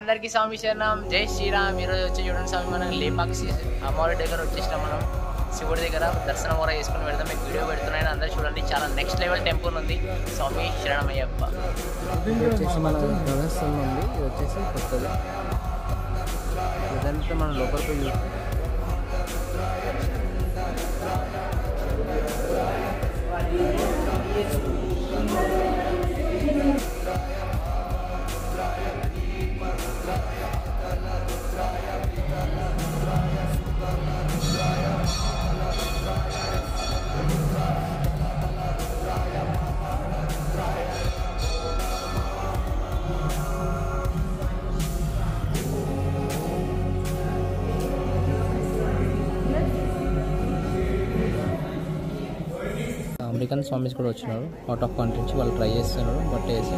అందరికీ స్వామి శరణం, జై శ్రీరామ్. ఈరోజు వచ్చి చూడండి స్వామి, మనం లేపాక్షి అమ్మవారి దగ్గర వచ్చేసినాం. మనం శివుడి దగ్గర దర్శనం కూడా చేసుకుని వెళ్తాం. మీకు వీడియో పెడుతున్నాయని అందరూ చూడండి. చాలా నెక్స్ట్ లెవెల్ టెంపుల్ ఉంది. స్వామి శరణమయ్యప్ప. ఇది వచ్చేసి మన ప్రదర్శన ఉంది. ఇది వచ్చేసి కొత్తది. ఇదంతా మనం లోపలికి చూస్తాం. అమెరికన్ స్వామీస్ కూడా వచ్చినారు. అవుట్ ఆఫ్ కంట్రీ నుంచి వాళ్ళు ట్రై చేస్తున్నారు బట్ వేసి